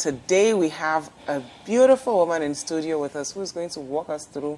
Today we have a beautiful woman in studio with us who is going to walk us through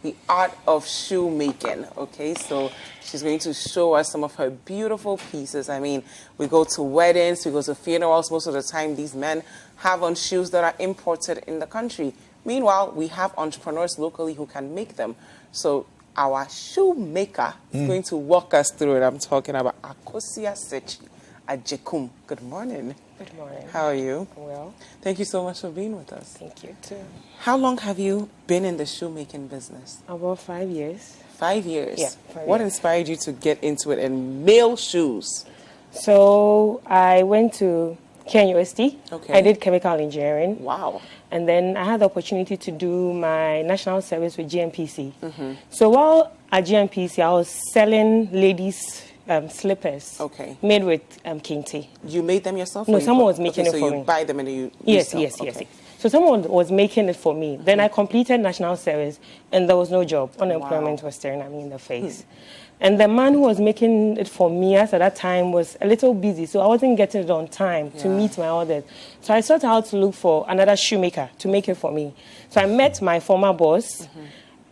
the art of shoemaking. Okay, so she's going to show us some of her beautiful pieces. I mean, we go to weddings, we go to funerals. Most of the time, these men have on shoes that are imported in the country. Meanwhile, we have entrepreneurs locally who can make them. So our shoemaker is going to walk us through it. I'm talking about Akosua Sakyi-Agyekum. Good morning. Good morning. How are you? Well. Thank you so much for being with us. Thank you, too. How long have you been in the shoemaking business? About 5 years. 5 years? Yeah, 5 What years. inspired you to get into it and male shoes? So I went to KNUST. Okay. I did chemical engineering. Wow. And then I had the opportunity to do my national service with GMPC. So while at GMPC, I was selling ladies' slippers. Okay. Made with kente. You made them yourself? No, or you someone bought- was making okay, it so for you me. buy them and you Yes, resell. yes. Okay. So someone was making it for me. Then I completed national service, and there was no job. Unemployment was staring at me in the face. And the man who was making it for me at that time was a little busy, so I wasn't getting it on time to meet my orders. So I sought out to look for another shoemaker to make it for me. So I met my former boss,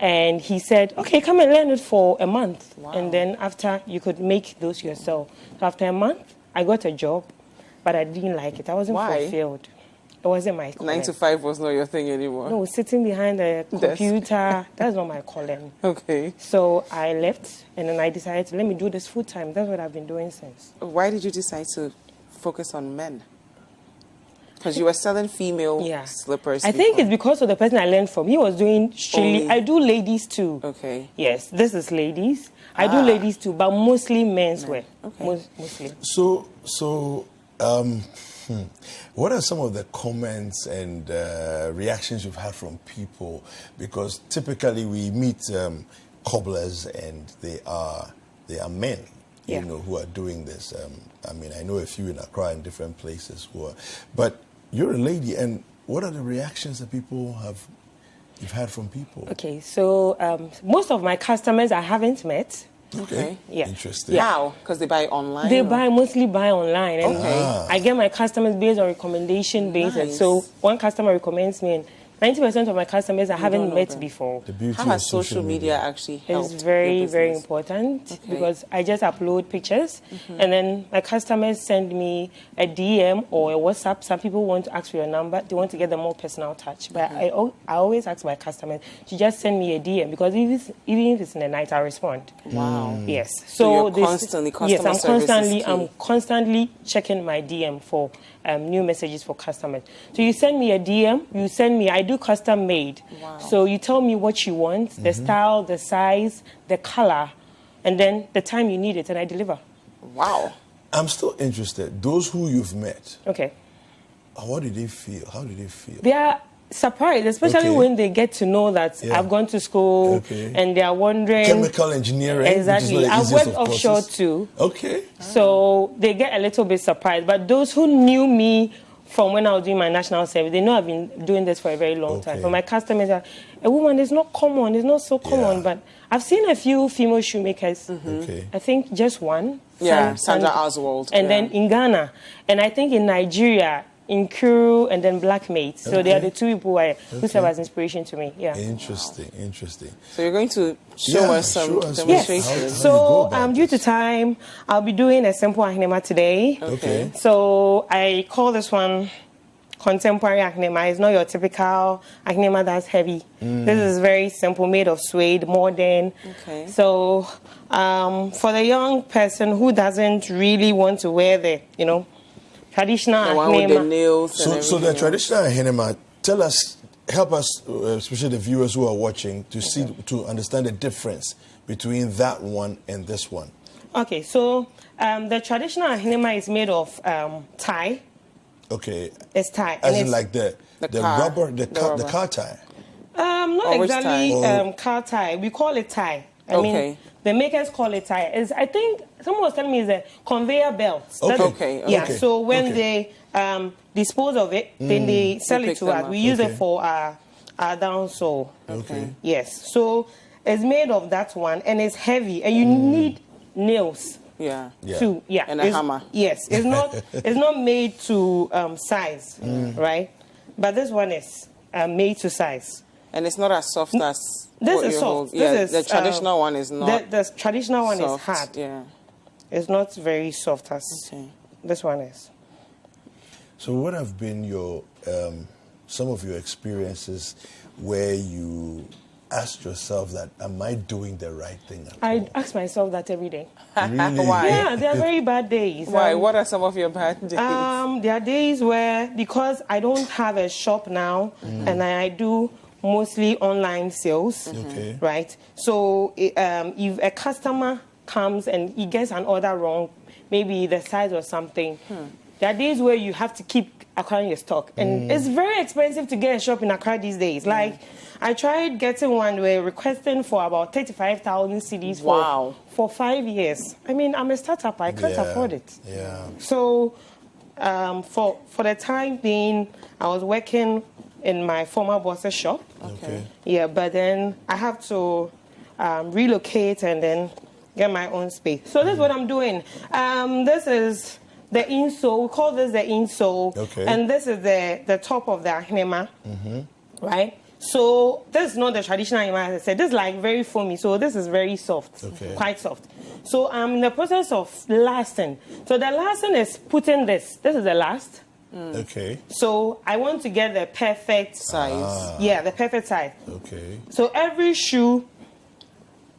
and he said, okay, come and learn it for a month. Wow. And then after, you could make those yourself. So after a month, I got a job, but I didn't like it. I wasn't Why? fulfilled. It wasn't my calling. 9 to 5 was not your thing anymore? No, sitting behind a computer, that's not my calling. Okay. So I left, and then I decided to let me do this full time. That's what I've been doing since. Why did you decide to focus on men? Because you were selling female slippers. I think before. it's because of the person I learned from. He was doing Only- I do ladies too. Okay. Yes, this is ladies. I do ladies too, but mostly menswear. Okay. Mostly. What are some of the comments and reactions you've had from people? Because typically we meet cobblers and they are men, Yeah. who are doing this. I mean, I know a few in Accra and different places who are, but you're a lady, and what are the reactions that you've had from people? Okay, so most of my customers I haven't met. Okay. Yeah. Interesting. How? Because they buy online? They or- mostly buy online, and Okay. I get my customers based on recommendation basis. Nice. So one customer recommends me, and 90% of my customers I don't haven't know met them. before. The beauty How of has social media actually helped? It's very, your very business? important Okay. because I just upload pictures, and then my customers send me a DM or a WhatsApp. Some people want to ask for your number; they want to get the more personal touch. But I always ask my customers to just send me a DM because even if it's in the night, I respond. Wow. Yes. So you're this- constantly, yes, customer I'm constantly checking my DM for new messages for customers. So you send me a DM, I do custom made. Wow. So you tell me what you want, the style, the size, the color, and then the time you need it, and I deliver. Wow. I'm still interested. Those who you've met, Okay. what did they feel? How did they feel? They are surprised, especially Okay. when they get to know that Yeah. I've gone to school, Okay. and they are wondering. Chemical engineering. Exactly. Which is not the I've easiest worked of offshore courses. too. Okay. So they get a little bit surprised. But those who knew me from when I was doing my national service, they know I've been doing this for a very long time. Okay. For my customers, a woman is not common. It's not so common. Yeah. But I've seen a few female shoemakers. Okay. I think just one. Yeah, Sandra Oswald. And yeah. then in Ghana. And I think in Nigeria, in Kuru, and then Blackmate. So they are Okay. the two people who serve as inspiration to me. Yeah. Interesting. So you're going to show us some show us demonstrations. how- So you go about due to time, I'll be doing a simple ahnema today. Okay. So I call this one contemporary ahnema. It's not your typical ahnema that's heavy. This is very simple, made of suede, modern. Okay. So for the young person who doesn't really want to wear the, traditional The one with the ahnema. nails and So the everything else. traditional henema, help us, especially the viewers who are watching, to understand the difference between that one and this one. Okay, so the traditional ahnema is made of tie. Okay. It's tie. As and in it's, like the car. rubber, the rubber. car tie. Not Or which exactly tie? car tie. We call it tie. I Okay. mean, the makers call it tie. I think someone was telling me it's a conveyor belt. Okay. Okay. Yeah. Okay. So when Okay. they dispose of it, then they sell They it pick to them us. up. We use Okay. it for our downsole. Okay. Yes. So it's made of that one, and it's heavy, and you need nails. Yeah. To And a hammer. Yes, it's not made to size, right? But this one is made to size. And it's not as soft as this is soft. The traditional one is not. The traditional one soft. is hard. Yeah. It's not very soft as this one is. So what have been your some of your experiences where you asked yourself that, am I doing the right thing at I all? ask myself that every day. Really? Why? Yeah, there are very bad days. Why? What are some of your bad days? There are days where, because I don't have a shop now, and I do mostly online sales, right? So if a customer comes and he gets an order wrong, maybe the size or something, there are days where you have to keep acquiring your stock. And it's very expensive to get a shop in Accra these days. Like, I tried getting one, we're requesting for about 35,000 CDs for 5 years. I mean, I'm a startup, I can't afford it. Yeah. So for the time being, I was working in my former boss's shop. Okay. Yeah, but then I have to relocate and then get my own space. So this is what I'm doing. This is the insole. We call this the insole. Okay. And this is the top of the ahnema, right? So this is not the traditional ahnema, as I said. This is like very foamy. So this is very soft, quite soft. So I'm in the process of lasting. So the lasting is putting this. This is the last. Okay. So I want to get the perfect size. Yeah, the perfect size. Okay. So every shoe,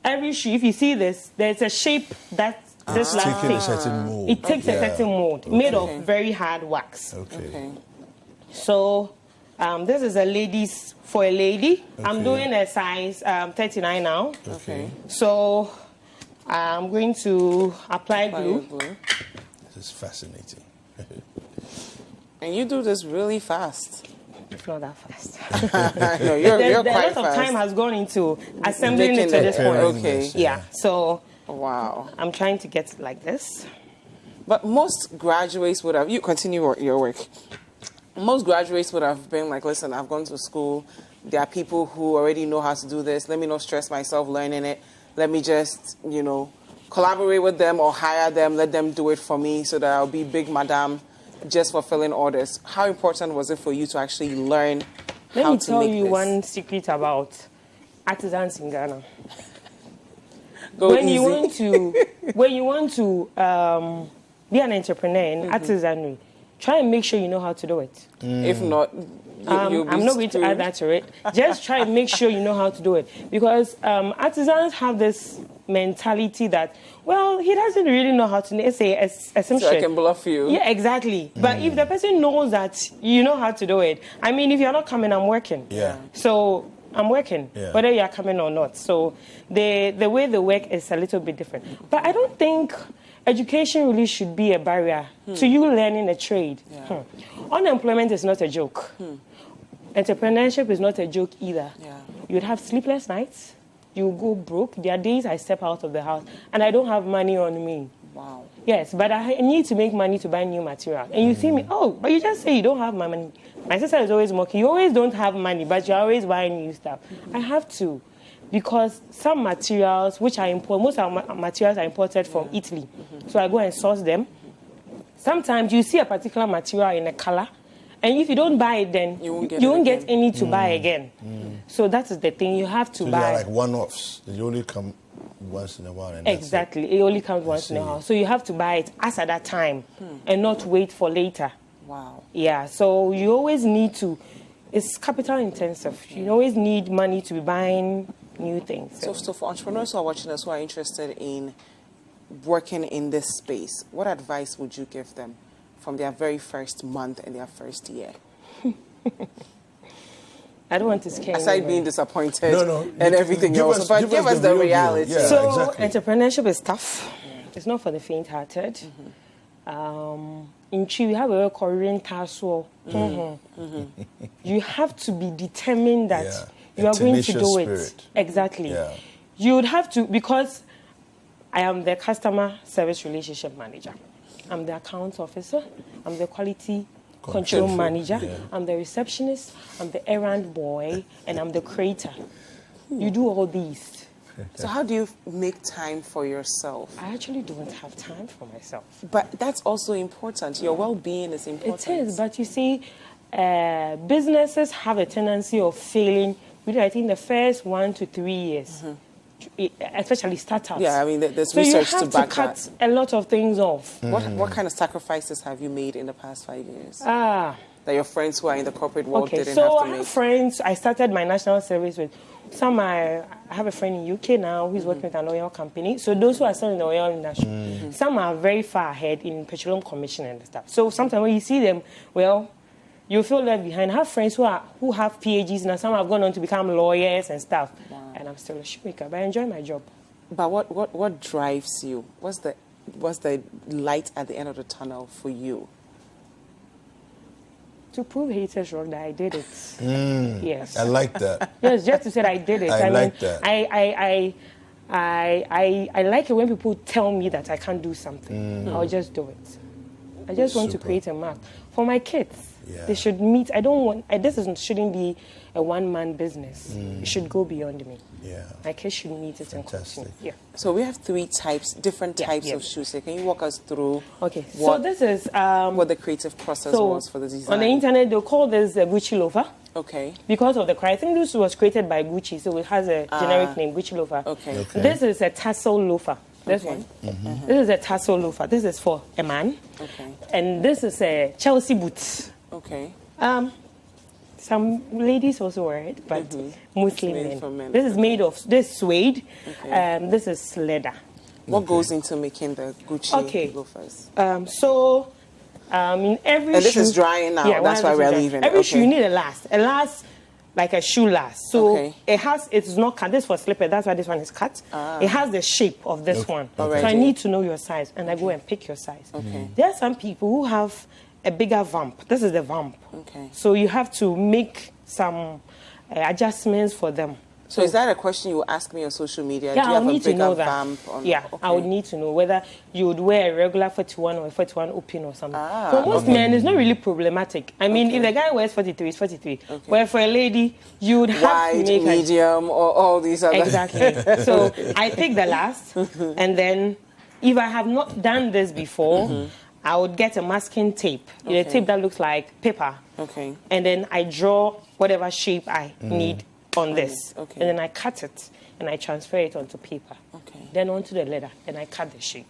if you see this, there's a shape that this last taking a takes. certain mold. It takes a certain mold made of very hard wax. Okay. So this is for a lady. I'm doing a size 39 now. Okay. So I'm going to apply glue. This is fascinating. And you do this really fast. It's not that fast. No, you're a quite lot of fast. time has gone into assembling it to this point. Okay. Yeah. So wow. I'm trying to get it like this. But most graduates would have, you continue your work. Most graduates would have been like, listen, I've gone to school. There are people who already know how to do this. Let me not stress myself learning it. Let me just, collaborate with them or hire them. Let them do it for me so that I'll be big madam just fulfilling orders. How important was it for you to actually learn how to make this? Let me tell you one secret about artisans in Ghana. When you want to be an entrepreneur in artisanry, try and make sure you know how to do it. If not, you'll be I'm not going to add that to it. Just try and make sure you know how to do it. Because artisans have this mentality that, well, he doesn't really know how to say assumption. So I can bluff you. Yeah, exactly. But if the person knows that you know how to do it, I mean, if you're not coming, I'm working. Yeah. So I'm working, whether you're coming or not. So the way they work is a little bit different. But I don't think education really should be a barrier to you learning a trade. Yeah. Unemployment is not a joke. Entrepreneurship is not a joke either. Yeah. You'd have sleepless nights. You go broke. There are days I step out of the house and I don't have money on me. Wow. Yes, but I need to make money to buy new material. And you see me, but you just say you don't have my money. My sister is always mocking. You always don't have money, but you're always buying new stuff. I have to. Because some materials, which I import, most of our materials are imported from Italy. So I go and source them. Sometimes you see a particular material in a color, and if you don't buy it, then you won't get any to buy again. So that is the thing. You have to buy. They are like one-offs. They only come once in a while. And exactly. It only comes once in a while. So you have to buy it as at that time and not wait for later. Wow. Yeah. So you always need to. It's capital intensive. You always need money to be buying new things. So for entrepreneurs who are watching us who are interested in working in this space, what advice would you give them from their very first month and their first year? I don't want to scare you. Aside being disappointed and everything else, but give us the reality. Yeah, so exactly. Entrepreneurship is tough. It's not for the faint-hearted. In Chi, we have a word called Rentaso. You have to be determined that you are going to do it. Exactly. Yeah. You would have to, because I am the customer service relationship manager. I'm the accounts officer. I'm the quality control manager. Yeah. I'm the receptionist. I'm the errand boy. And I'm the creator. You do all these. So how do you make time for yourself? I actually don't have time for myself. But that's also important. Your well-being is important. It is, but you see, businesses have a tendency of failing within, I think, the first 1 to 3 years, especially startups. Yeah, I mean, there's so research to back you have to cut a lot of things off. What kind of sacrifices have you made in the past 5 years? That your friends who are in the corporate world didn't have to make? So I have friends. I started my national service with some. I have a friend in UK now who's working with an oil company. So those who are still in the oil industry, some are very far ahead in petroleum commission and stuff. So sometimes when you see them, well, you feel left behind. I have friends who have PhDs now. Some have gone on to become lawyers and stuff. Wow. And I'm still a shoemaker, but I enjoy my job. But what drives you? What's the light at the end of the tunnel for you? To prove haters wrong that I did it. Yes. I like that. Yes, just to say that I did it. I like that. I like it when people tell me that I can't do something. I'll just do it. I just want to create a mark for my kids. Yeah. They should meet. I don't want. Shouldn't be a one-man business. It should go beyond me. Yeah. My kids should meet it and continue. Yeah. So we have different types of shoes. So can you walk us through? Okay. So this is what the creative process was for the design. On the internet, they'll call this a Gucci loafer. Okay. Because of the cry. I think this was created by Gucci, so it has a generic name, Gucci loafer. Okay. This is a tassel loafer. This one. This is a tassel loafer. This is for a man. Okay. And this is a Chelsea boot. Okay. Some ladies also wear it, but mostly men. This is made of suede. Okay. This is leather. What goes into making the Gucci loafers? In every and shoe, this is drying now. That's why we're leaving. Every shoe you need a last like a shoe last. So it's not cut. This is for slipper. That's why this one is cut. It has the shape of this one. Already. So I need to know your size, and I go and pick your size. Okay. There are some people who have a bigger vamp. This is the vamp. Okay. So you have to make some adjustments for them. So is that a question you ask me on social media? Yeah, Do you have I need a bigger to know that. vamp on, I would need to know whether you would wear a regular 41 or a 41 open or something. For most men, it's not really problematic. I mean, if the guy wears 43, it's 43. Okay. Where for a lady, you would have to make medium, or all these other... Exactly. So I pick the last, and then if I have not done this before, I would get a masking tape, a tape that looks like paper. Okay. And then I draw whatever shape I need on this. Okay. And then I cut it and I transfer it onto paper. Okay. Then onto the leather and I cut the shape.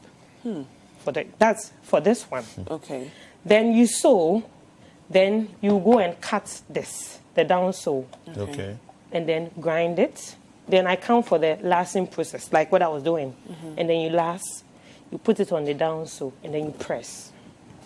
That's for this one. Okay. Then you sew, then you go and cut this, the down sew. Okay. And then grind it. Then I count for the lasting process, like what I was doing. And then you put it on the down sew and then you press.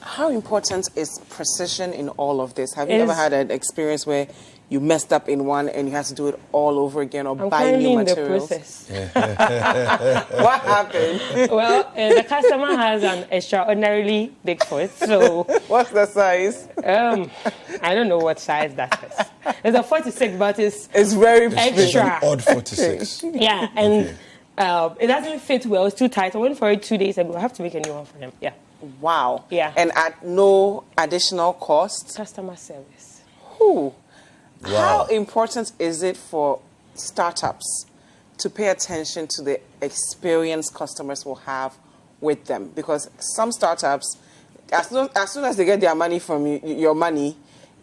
How important is precision in all of this? Have you ever had an experience where you messed up in one and you had to do it all over again or buy new materials? I'm currently in the process. What happened? Well, the customer has an extraordinarily big foot, so... What's the size? I don't know what size that is. It's a 46, but it's very extra. Odd 46. Yeah, and it doesn't fit well. It's too tight. I went for it 2 days ago. I have to make a new one for him. Yeah. Wow. Yeah. And at no additional cost? Customer service. Wow. How Wow. important is it for startups to pay attention to the experience customers will have with them? Because some startups, as soon as they get their money from you, your money,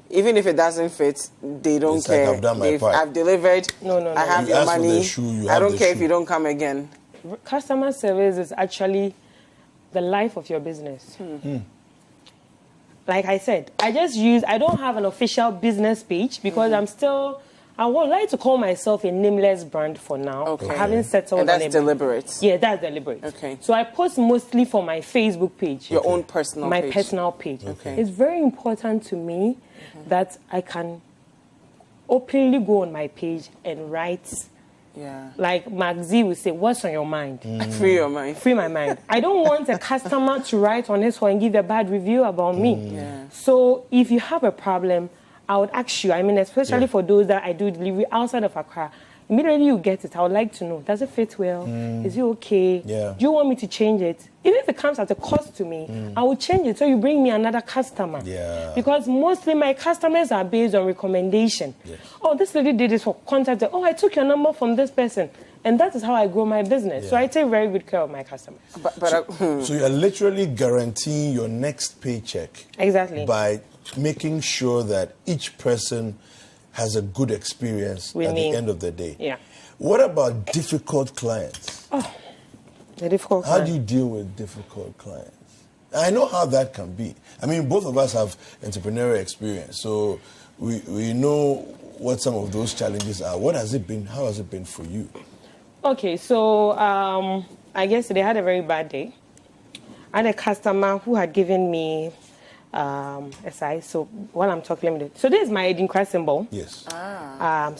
even if it doesn't fit, they don't It's like, care. I've done my part. I've delivered. No. I have You your ask for the money. shoe, you I have don't the care if shoe. you don't come again. Customer service is actually the life of your business. Like I said, I don't have an official business page because I would like to call myself a nameless brand for now. Okay. I haven't settled And that's on it. deliberate. Yeah, that's deliberate. Okay. So I post mostly for my Facebook page. Your own personal my page. personal page. Okay. It's very important to me that I can openly go on my page and write. Yeah. Like Mark Z would say, what's on your mind? Free your mind. Free my mind. I don't want a customer to write on this one and give a bad review about me. Yeah. So if you have a problem, I would ask you, I mean, especially for those that I do delivery outside of Accra, immediately you get it, I would like to know, does it fit well? Is it okay? Yeah. Do you want me to change it? Even if it comes at a cost to me, I will change it so you bring me another customer. Yeah. Because mostly my customers are based on recommendation. Yes. Oh, this lady did this for contact. Oh, I took your number from this person. And that is how I grow my business. So I take very good care of my customers. So you are literally guaranteeing your next paycheck. Exactly. By making sure that each person has a good experience at the end of the day. Yeah. What about difficult clients? Oh, the difficult clients. How do you deal with difficult clients? I know how that can be. I mean, both of us have entrepreneurial experience, so we know what some of those challenges are. What has it been? How has it been for you? Okay, so I guess they had a very bad day. I had a customer who had given me a size. So while I'm talking, let me do it. So this is my Edinkra symbol. Yes.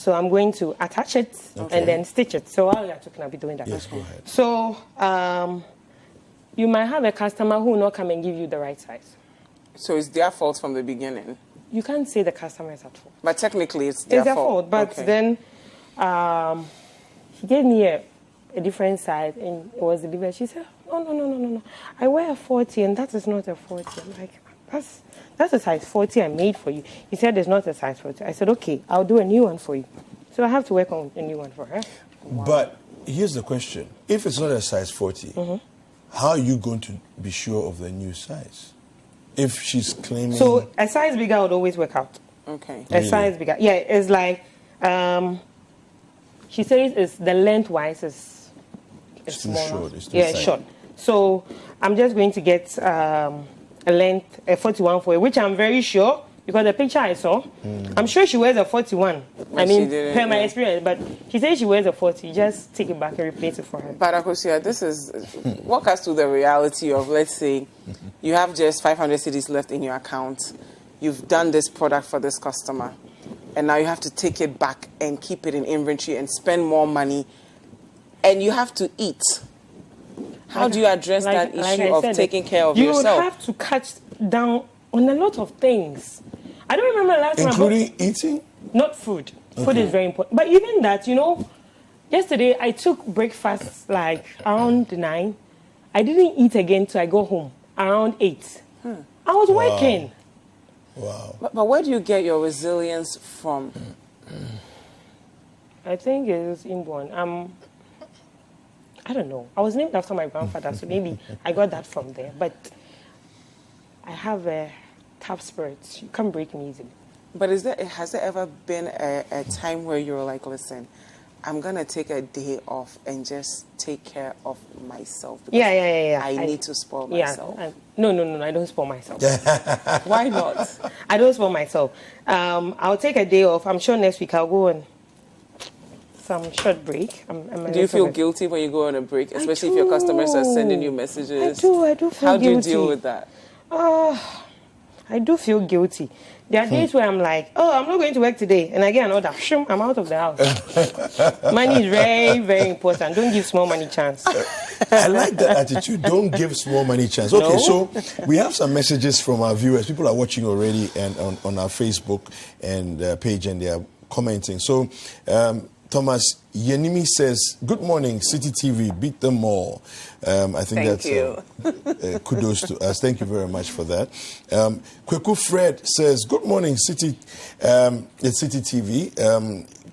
So I'm going to attach it and then stitch it. So while you're talking, I'll be doing that. Yes, go ahead. So you might have a customer who will not come and give you the right size. So it's their fault from the beginning? You can't say the customer is at fault. But technically it's their fault. But then he gave me a different size and it was delivered. She said, no. I wear a 40 and that is not a 40. I'm like, that's a size 40 I made for you. He said it's not a size 40. I said, okay, I'll do a new one for you. So I have to work on a new one for her. Wow. But here's the question. If it's not a size 40, how are you going to be sure of the new size? If she's claiming... So a size bigger would always work out. Okay. A size bigger. Yeah, it's like... she says it's the lengthwise is too short. It's too it's short. So I'm just going to get a length, a 41 for it, which I'm very sure, because the picture I saw, I'm sure she wears a 41. I mean, per my experience, but she says she wears a 40. Just take it back and replace it for her. But Akosua, this is, walk us through the reality of, let's say, you have just 500 cedis left in your account. You've done this product for this customer, and now you have to take it back and keep it in inventory and spend more money, and you have to eat. How do you address that issue of taking care of yourself? You would have to cut down on a lot of things. I don't remember the last time. Including eating? Not food. Okay. Food is very important. But even that, yesterday I took breakfast like around 9. I didn't eat again till I go home around 8. I was working. Wow. But where do you get your resilience from? I think it's inborn. I don't know. I was named after my grandfather, so maybe I got that from there. But I have a tough spirit. You can't break me easily. But has there ever been a time where you were like, listen, I'm going to take a day off and just take care of myself? Yeah. I need to spoil myself. No, I don't spoil myself. Why not? I don't spoil myself. I'll take a day off. I'm sure next week I'll go on some short break. Do you feel guilty when you go on a break, especially if your customers are sending you messages? I do feel guilty. How do you deal with that? I do feel guilty. There are days where I'm like, I'm not going to work today. And I get an order. I'm out of the house. Money is very, very important. Don't give small money chance. I like that attitude. Don't give small money chance. Okay, so we have some messages from our viewers. People are watching already and on our Facebook and page, and they are commenting. So Thomas Yenimi says, good morning, Citi TV, beat them all. I think that's kudos to us. Thank you very much for that. Kwaku Fred says, good morning, Citi TV.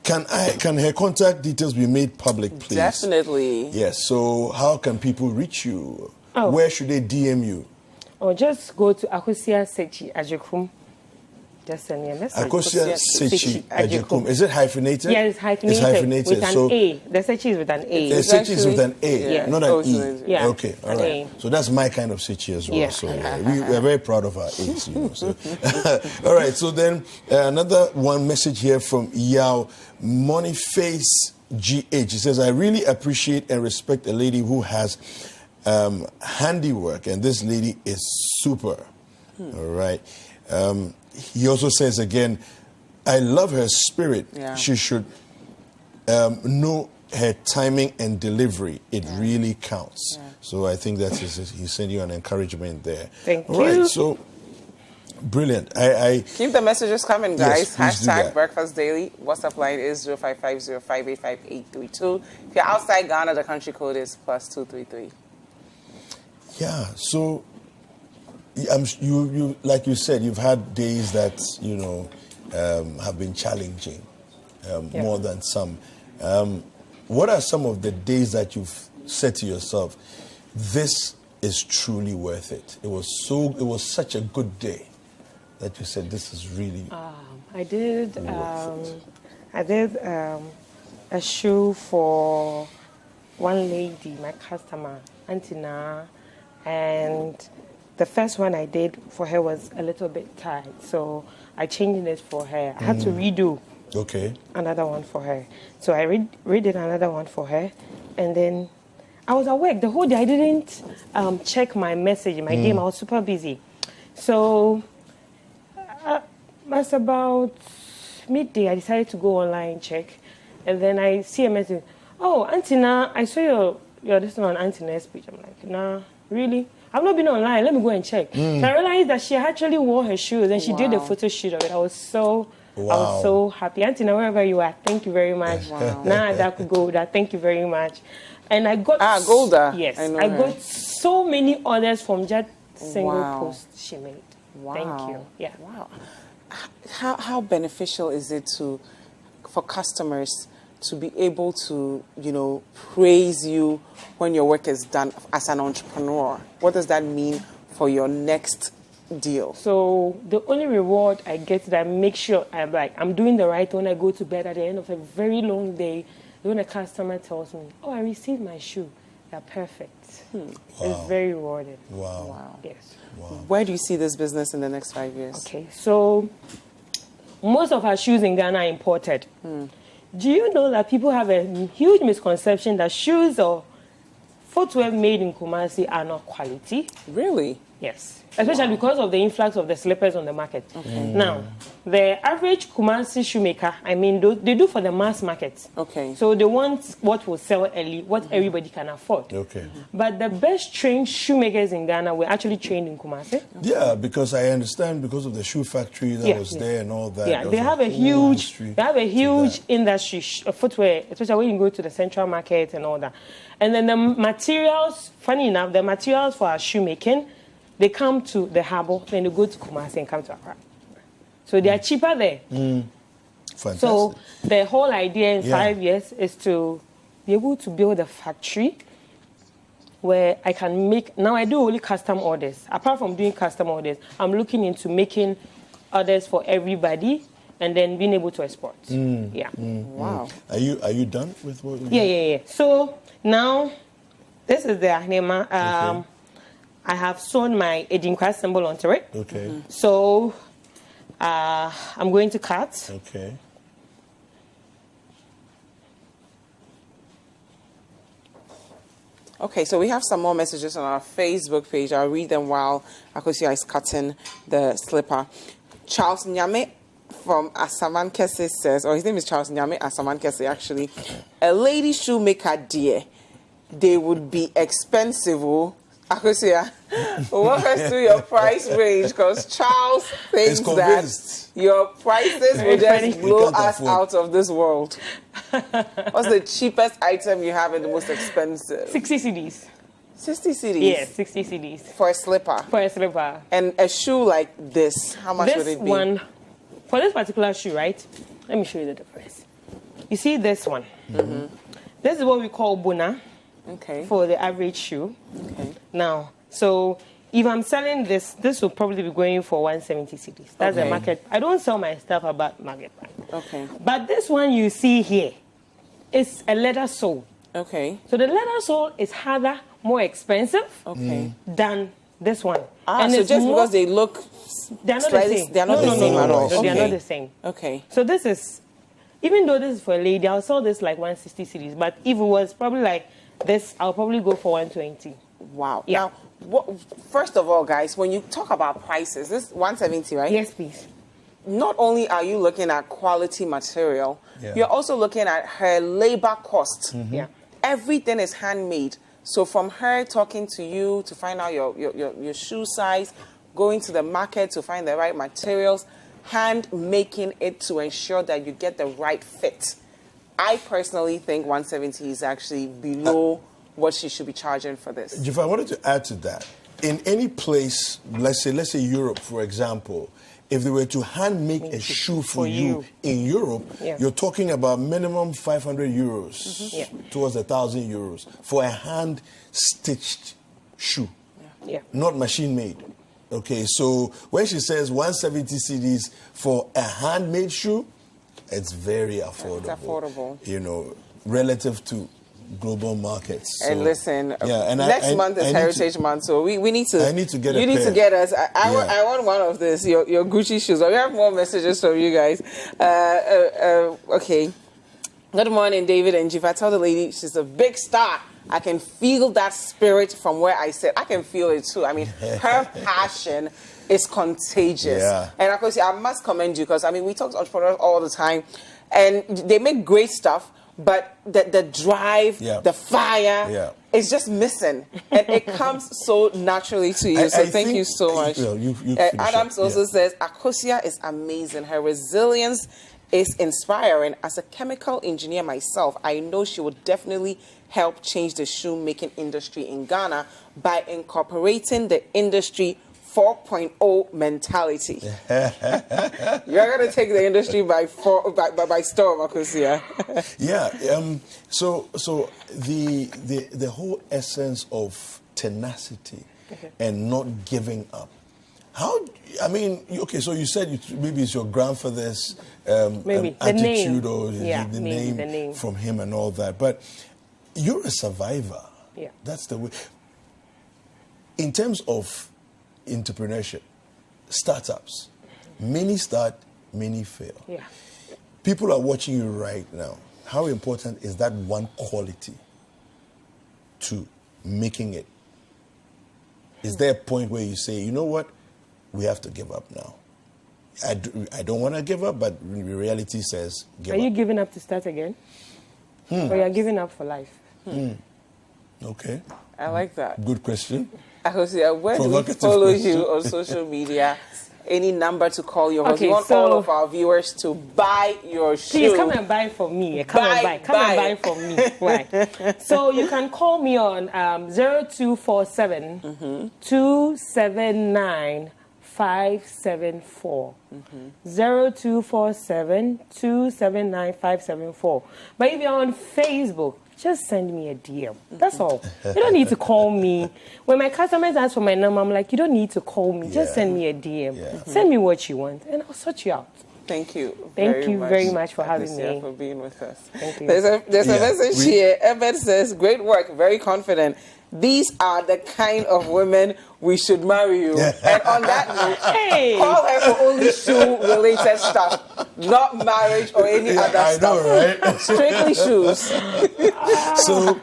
Can her contact details be made public, please? Definitely. Yes, so how can people reach you? Where should they DM you? Just go to Akosua Sakyi-Agyekum. Just send me a message. Akosua Sakyi-Agyekum. Is it hyphenated? Yeah, it's hyphenated. With an A. The Sakyi is with an A. The Sakyi is with an A, not an E. Yeah. Okay, all right. So that's my kind of Sakyi as well. Yeah. So we are very proud of our A's. So. All right, so then another one message here from Yao Moniface GH. He says, I really appreciate and respect a lady who has handiwork, and this lady is super. All right. He also says again, I love her spirit. Yeah. She should know her timing and delivery. It really counts. Yeah. So I think that's he's sending you an encouragement there. Thank you. All right, so brilliant. I keep the messages coming, guys. Yes, # Breakfast Daily. WhatsApp line is 0550585832. If you're outside Ghana, the country code is +233. Yeah. So. You like you said, you've had days that have been challenging, more than some. what are some of the days that you've said to yourself, this is truly worth it? It was such a good day that you said, this is really I did a shoe for one lady, my customer, Antina, and the first one I did for her was a little bit tight, so I changed it for her. I had to redo another one for her. So I redid another one for her, and then I was at work the whole day. I didn't check my message, my game. I was super busy. So that's about midday. I decided to go online, check, and then I see a message. Oh, Antina, I saw your this one on Antina's page. I'm like, nah, really? I've not been online. Let me go and check. So I realized that she actually wore her shoes and she did a photo shoot of it. I was so happy. Antina, wherever you are, thank you very much. Nah, that could go there. Thank you very much. And I got Golda. Yes, I got so many orders from just single post she made. Wow. Thank you. Yeah. Wow. How beneficial is it for customers to be able to, praise you when your work is done as an entrepreneur? What does that mean for your next deal? So the only reward I get is that I make sure I'm doing the right when I go to bed at the end of a very long day. When a customer tells me, oh, I received my shoe, they're perfect. Wow. It's very rewarding. Wow. Yes. Wow. Where do you see this business in the next 5 years? Okay, so most of our shoes in Ghana are imported. Do you know that people have a huge misconception that shoes or footwear made in Kumasi are not quality? Really? Yes. Especially because of the influx of the slippers on the market. Okay. Now, the average Kumasi shoemaker, they do for the mass market. Okay. So they want what will sell early, what everybody can afford. Okay. But the best trained shoemakers in Ghana were actually trained in Kumasi. Yeah, because I understand because of the shoe factory that was there and all that. Yeah, they have a huge industry, footwear, especially when you go to the central market and all that. And then the materials, funny enough, the materials for our shoemaking, they come to the harbour, then they go to Kumasi and come to Accra. So they are cheaper there. Fantastic. So the whole idea in 5 years is to be able to build a factory where I can make... Now I do only custom orders. Apart from doing custom orders, I'm looking into making orders for everybody and then being able to export. Wow. Are you done with what you do? Yeah. So now, this is the Ahnema. I have sewn my Edinkwa symbol onto it. Okay. So I'm going to cut. Okay. Okay, so we have some more messages on our Facebook page. I'll read them while Akosua is cutting the slipper. Charles Nyame from Asaman Kese says, or his name is Charles Nyame Asaman Kese actually, a lady shoemaker, dear, they would be expensive. Akosua, walk us through your price range because Charles thinks that your prices will just blow us out of this world. What's the cheapest item you have and the most expensive? 60 cedis. 60 cedis? Yes, 60 cedis. For a slipper? For a slipper. And a shoe like this, how much would it be? This one, for this particular shoe, right? Let me show you the difference. You see this one? This is what we call Buna. Okay. For the average shoe. Okay. Now, so if I'm selling this will probably be going for 170 cedis. That's the market. I don't sell my stuff about market price. Okay. But this one you see here is a leather sole. Okay. So the leather sole is harder, more expensive than this one. And so just because they look they're not the same. They're not the same at all. They are not the same. Okay. So this is, even though this is for a lady, I'll sell this like 160 cedis. But if it was probably like this, I'll probably go for 120. Wow. Yeah. Now, first of all, guys, when you talk about prices, this is 170, right? Yes, please. Not only are you looking at quality material, you're also looking at her labor cost. Yeah. Everything is handmade. So from her talking to you to find out your shoe size, going to the market to find the right materials, hand making it to ensure that you get the right fit. I personally think 170 is actually below what she should be charging for this. Dziffa, I wanted to add to that. In any place, let's say Europe, for example, if they were to hand make a shoe for you in Europe, you're talking about minimum 500 euros towards 1,000 euros for a hand stitched shoe, not machine made. Okay, so when she says 170 cedis for a handmade shoe, it's very affordable. It's affordable. You know, relative to global markets. So, and listen, next month is Heritage Month, so we need to. I need to get. You need to get us. I want one of this. Your Gucci shoes. We have more messages from you guys. Okay. Good morning, David and Dziffa. Tell the lady she's a big star. I can feel that spirit from where I sit. I can feel it too. I mean, her passion is contagious. Yeah. And of course, I must commend you because, I mean, we talk to entrepreneurs all the time and they make great stuff, but the drive, the fire is just missing. And it comes so naturally to you. So thank you so much. Adams also says, Akosua is amazing. Her resilience is inspiring. As a chemical engineer myself, I know she would definitely help change the shoemaking industry in Ghana by incorporating the industry 4.0 mentality. You're going to take the industry by storm, Akosua. So the whole essence of tenacity and not giving up. I mean, okay, so you said maybe it's your grandfather's attitude or the name from him and all that, but you're a survivor. Yeah. That's the way. In terms of entrepreneurship, startups, many start, many fail. Yeah. People are watching you right now. How important is that one quality to making it? Is there a point where you say, you know what, we have to give up now? I don't want to give up, but reality says give up. Are you giving up to start again? Or you're giving up for life? Okay. I like that. Good question. Akosua, where do we follow you on social media? Any number to call you? Okay, we want all of our viewers to buy your shoe. Please come and buy for me. Come and buy for me. Right. So you can call me on 0247 279 574. 0247 279 574. But if you're on Facebook, just send me a DM. That's all. You don't need to call me. When my customers ask for my number, I'm like, you don't need to call me. Just send me a DM. Send me what you want, and I'll sort you out. Thank you. Thank you very much for having me. For being with us. Thank you. There's a message here. Ebed says, great work, very confident. These are the kind of women we should marry you. And on that note, call her for only shoe-related stuff, not marriage or any other stuff. Right? Strictly shoes. So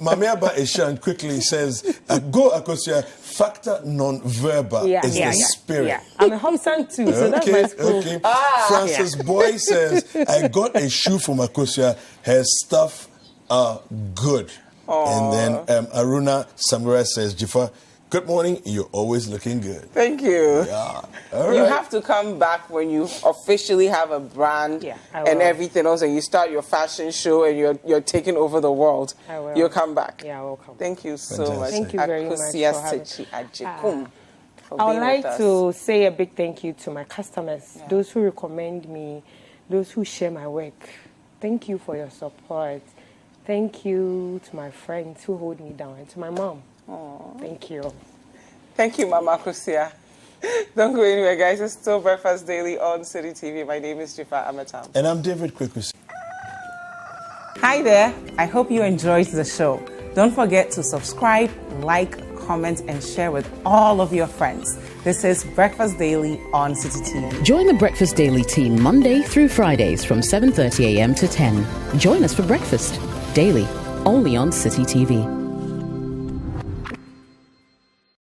Mamiaba Eshan quickly says, go Akosua, factor non-verbal is the spirit. Yeah. I'm a home-son too, so that's my school. Okay. Francis Boy says, I got a shoe from Akosua. Her stuff are good. Aww. And then Aruna Samura says, Dziffa, good morning. You're always looking good. Thank you. Yeah. You have to come back when you officially have a brand and everything else, and you start your fashion show and you're taking over the world. I will. You'll come back. Yeah, I will come. Thank you so much. Thank you very much. Akosua Sakyi-Agyekum. I would like to say a big thank you to my customers, those who recommend me, those who share my work. Thank you for your support. Thank you to my friends who hold me down, and to my mom. Aww. Thank you. Thank you, Mama Akosua. Don't go anywhere, guys. It's still Breakfast Daily on Citi TV. My name is Dziffa Ametam. And I'm David Kwaku. Hi there. I hope you enjoyed the show. Don't forget to subscribe, like, comment, and share with all of your friends. This is Breakfast Daily on Citi TV. Join the Breakfast Daily team Monday through Fridays from 7:30 a.m. to 10. Join us for breakfast daily, only on Citi TV.